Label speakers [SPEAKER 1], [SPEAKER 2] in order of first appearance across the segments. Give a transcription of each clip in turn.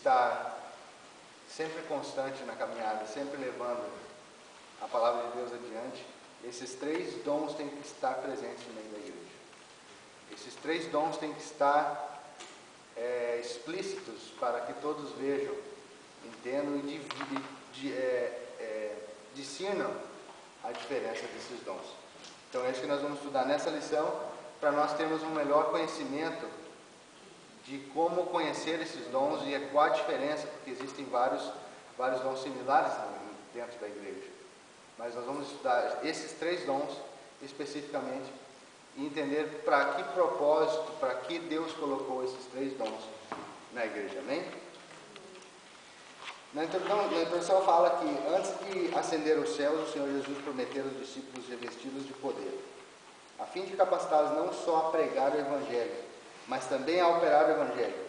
[SPEAKER 1] estar sempre constante na caminhada, sempre levando a palavra de Deus adiante, esses 3 dons têm que estar presentes no meio da igreja. Esses 3 dons têm que estar explícitos para que todos vejam, entendam e discernam a diferença desses dons. Então é isso que nós vamos estudar nessa lição, para nós termos um melhor conhecimento de como conhecer esses dons e qual a diferença, porque existem vários dons similares dentro da igreja. Mas nós vamos estudar esses 3 dons especificamente e entender para que propósito, para que Deus colocou esses 3 dons na igreja. Amém? Na introdução fala que antes de ascender aos céus, o Senhor Jesus prometeu aos discípulos revestidos de poder, a fim de capacitá-los não só a pregar o Evangelho, mas também a operar o Evangelho,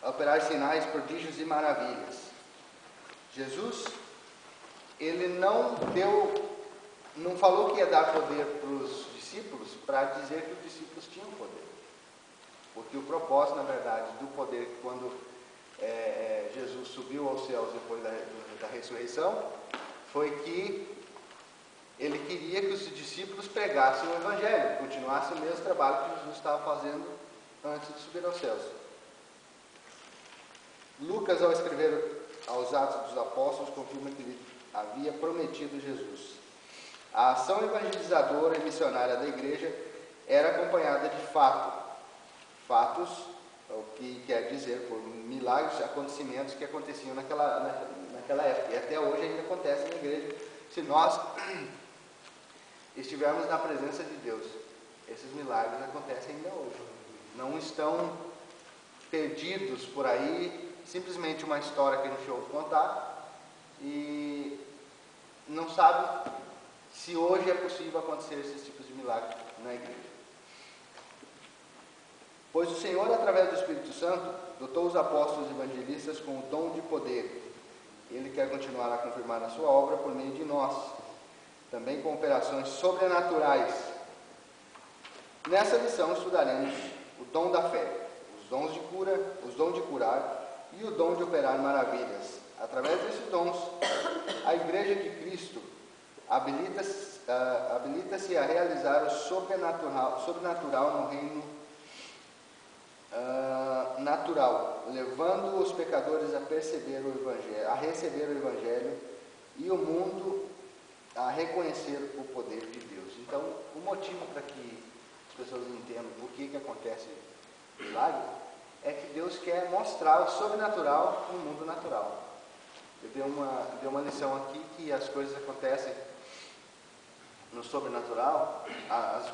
[SPEAKER 1] a operar sinais, prodígios e maravilhas. Jesus, ele não falou que ia dar poder para os discípulos para dizer que os discípulos tinham poder, porque o propósito, na verdade, do poder, quando Jesus subiu aos céus depois da ressurreição, foi que ele queria que os discípulos pregassem o Evangelho, continuassem o mesmo trabalho que Jesus estava fazendo antes de subir aos céus. Lucas, ao escrever aos Atos dos Apóstolos, confirma que ele havia prometido Jesus. A ação evangelizadora e missionária da igreja era acompanhada de fatos, o que quer dizer por milagres, acontecimentos que aconteciam naquela época, e até hoje ainda acontece na igreja, se nós estivermos na presença de Deus. Esses milagres acontecem ainda hoje, não estão perdidos por aí, simplesmente uma história que a gente ouve contar e não sabe se hoje é possível acontecer esses tipos de milagres na igreja. Pois o Senhor, através do Espírito Santo, dotou os apóstolos e evangelistas com o dom de poder. Ele quer continuar a confirmar a sua obra por meio de nós, também com operações sobrenaturais. Nessa lição estudaremos o dom da fé, os dons de curar e o dom de operar maravilhas. Através desses dons, a Igreja de Cristo habilita-se a realizar o sobrenatural no reino natural, levando os pecadores a receber o Evangelho e o mundo a reconhecer o poder de Deus. Então, o motivo para que as pessoas entendam por que acontece milagre é que Deus quer mostrar o sobrenatural no mundo natural. Eu dei uma lição aqui que as coisas acontecem no sobrenatural,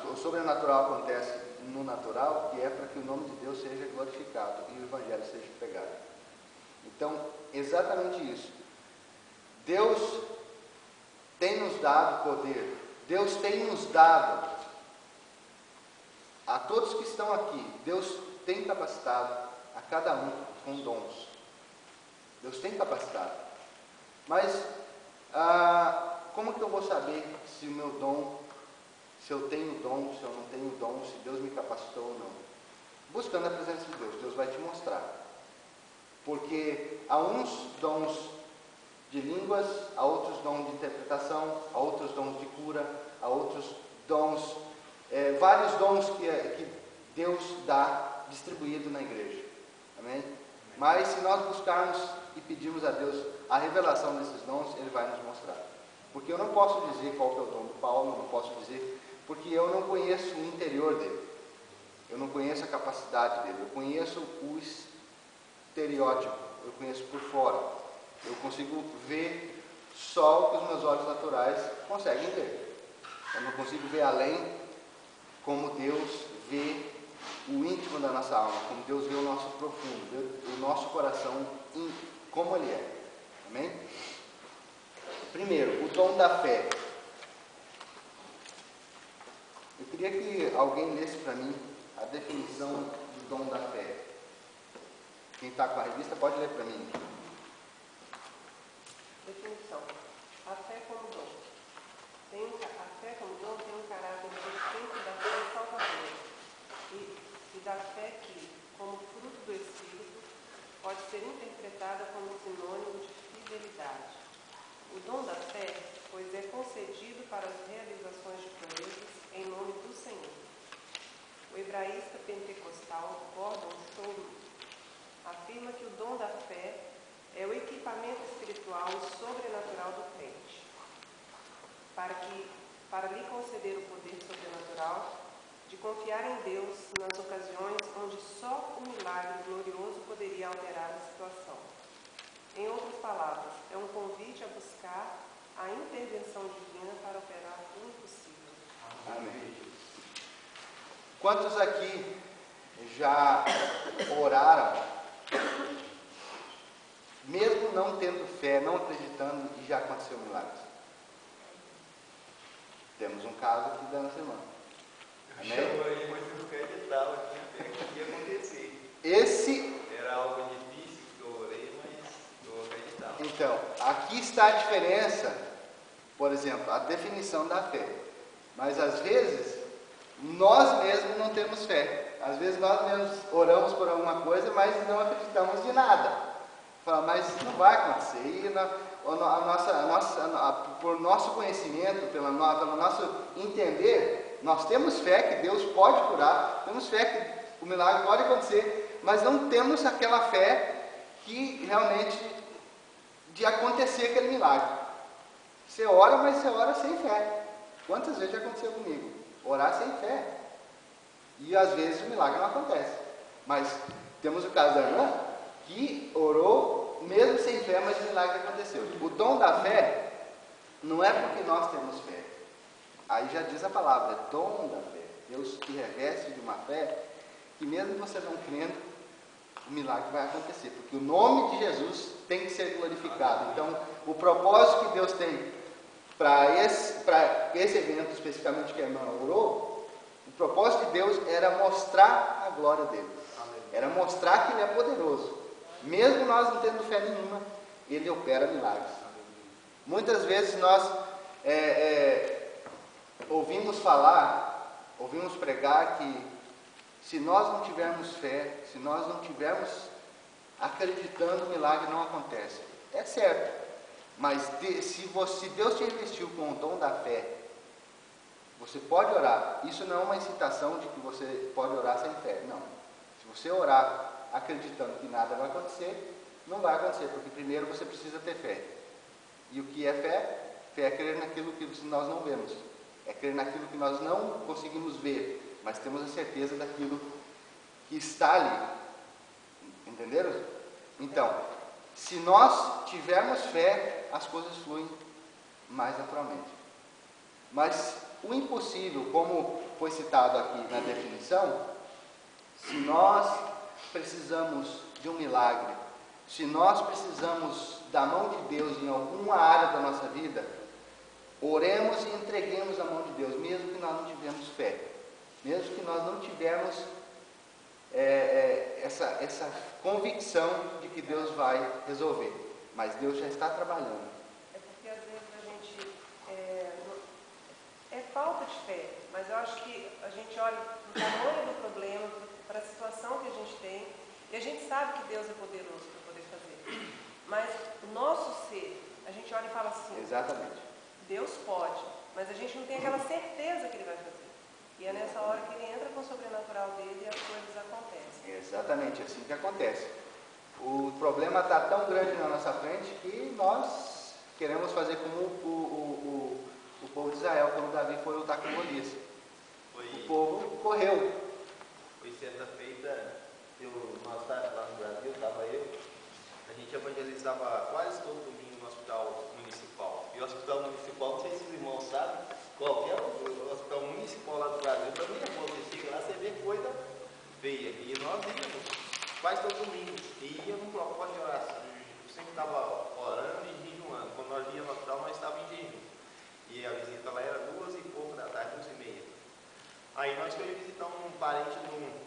[SPEAKER 1] o sobrenatural acontece no natural, que é para que o nome de Deus seja glorificado e o Evangelho seja pregado. Então, exatamente isso. Deus tem nos dado poder, Deus tem nos dado a todos que estão aqui, Deus tem capacitado a cada um com dons. Deus tem capacitado. Mas como que eu vou saber se o meu dom, se eu tenho dom, se eu não tenho dom, se Deus me capacitou ou não? Buscando a presença de Deus, Deus vai te mostrar. Porque há uns dons de línguas, há outros dons de interpretação, há outros dons de cura, há outros dons, vários dons que Deus dá distribuído na igreja. Amém? Mas se nós buscarmos e pedirmos a Deus a revelação desses dons, Ele vai nos mostrar. Porque eu não posso dizer qual que é o dom do Paulo, não posso dizer, porque eu não conheço o interior dele. Eu não conheço a capacidade dele, eu conheço o estereótipo, eu conheço por fora. Eu consigo ver só o que os meus olhos naturais conseguem ver. Eu não consigo ver além, como Deus vê o íntimo da nossa alma, como Deus vê o nosso profundo, vê o nosso coração, como ele é. Amém? Primeiro, o dom da fé. Eu queria que alguém lesse para mim a definição do dom da fé. Quem está com a revista pode ler para mim.
[SPEAKER 2] Definição. A fé como dom. A fé como dom tem um caráter distinto da fé salvadora e da fé que, como fruto do Espírito, pode ser interpretada como sinônimo de fidelidade. O dom da fé, pois é concedido para as realizações de proezas em nome do Senhor. O hebraísta pentecostal Gordon Stolman afirma que o dom da fé é o equipamento espiritual e sobrenatural do crente, para lhe conceder o poder sobrenatural de confiar em Deus nas ocasiões onde só o milagre glorioso poderia alterar a situação. Em outras palavras, é um convite a buscar a intervenção divina para operar o impossível.
[SPEAKER 1] Amém. Quantos aqui já oraram, mesmo não tendo fé, não acreditando, e já aconteceu um milagre? Temos um caso aqui da nossa irmã. Amém?
[SPEAKER 3] Chamou, mas eu não acreditava que ia acontecer.
[SPEAKER 1] Esse
[SPEAKER 3] Era algo difícil que eu orei, mas eu acreditava.
[SPEAKER 1] Então, aqui está a diferença, por exemplo, a definição da fé. Mas às vezes, nós mesmos não temos fé. Às vezes nós mesmos oramos por alguma coisa, mas não acreditamos de nada. Fala, mas não vai acontecer. E por nosso conhecimento, pelo nosso entender, nós temos fé que Deus pode curar, temos fé que o milagre pode acontecer, mas não temos aquela fé que realmente de acontecer aquele milagre. Você ora, mas você ora sem fé. Quantas vezes já aconteceu comigo? Orar sem fé. E às vezes o milagre não acontece. Mas temos o caso da irmã que orou mesmo sem fé, mas o milagre aconteceu. O dom da fé não é porque nós temos fé. Aí já diz a palavra, é dom da fé. Deus te reveste de uma fé que mesmo você não crendo, o milagre vai acontecer, porque o nome de Jesus tem que ser glorificado. Então, o propósito que Deus tem para esse evento, especificamente que a irmã orou, o propósito de Deus era mostrar a glória dele, era mostrar que ele é poderoso. Mesmo nós não tendo fé nenhuma, ele opera milagres. Muitas vezes nós ouvimos pregar que se nós não tivermos fé, se nós não tivermos acreditando, o milagre não acontece. É certo, mas se Deus te investiu com o dom da fé, você pode orar. Isso não é uma incitação de que você pode orar sem fé, não. Se você orar acreditando que nada vai acontecer, não vai acontecer, porque primeiro você precisa ter fé. E o que é fé? Fé é crer naquilo que nós não vemos, é crer naquilo que nós não conseguimos ver, mas temos a certeza daquilo que está ali. Entenderam? Então, se nós tivermos fé, as coisas fluem mais naturalmente. Mas o impossível, como foi citado aqui na definição, se nós precisamos de um milagre, se nós precisamos da mão de Deus em alguma área da nossa vida, oremos e entreguemos a mão de Deus, mesmo que nós não tivermos fé, mesmo que nós não tivermos essa convicção de que Deus vai resolver, mas Deus já está trabalhando.
[SPEAKER 2] É porque às vezes a gente é falta de fé, mas eu acho que a gente olha para o tamanho do problema, para a situação que a gente tem, e a gente sabe que Deus é poderoso para poder fazer, mas o nosso ser, a gente olha e fala assim,
[SPEAKER 1] Exatamente.
[SPEAKER 2] Deus pode, mas a gente não tem aquela certeza que Ele vai fazer. E é nessa hora que Ele entra com o sobrenatural dele e as coisas acontecem.
[SPEAKER 1] Exatamente, é assim que acontece. O problema está tão grande na nossa frente que nós queremos fazer como o povo de Israel, quando Davi foi lutar com Golias. O povo correu.
[SPEAKER 3] Foi certa feita, nós estávamos lá no Brasil, estava eu, a gente evangelizava quase todo domingo no hospital municipal. E o hospital municipal, não sei se os irmãos sabem, qualquer hospital municipal lá do Brasil, também é bom, você chega lá, você vê coisa feia. E nós íamos quase todo domingo, e ia num propósito de oração. Eu sempre estava orando e jejuando. Quando nós íamos no hospital, nós estávamos em jejum. E a visita lá era 2 e pouco da tarde, 2:30. Aí nós fomos visitar um parente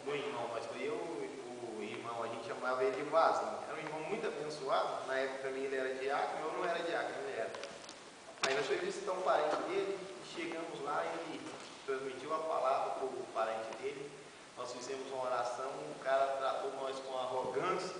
[SPEAKER 3] do irmão, mas foi eu, o irmão, a gente chamava ele de Vaso. Era um irmão muito abençoado, na época para mim ele era diácono, eu não era diácono, ele era. Aí nós fomos visitar um parente dele, chegamos lá e ele transmitiu a palavra para o parente dele, nós fizemos uma oração, o cara tratou nós com arrogância,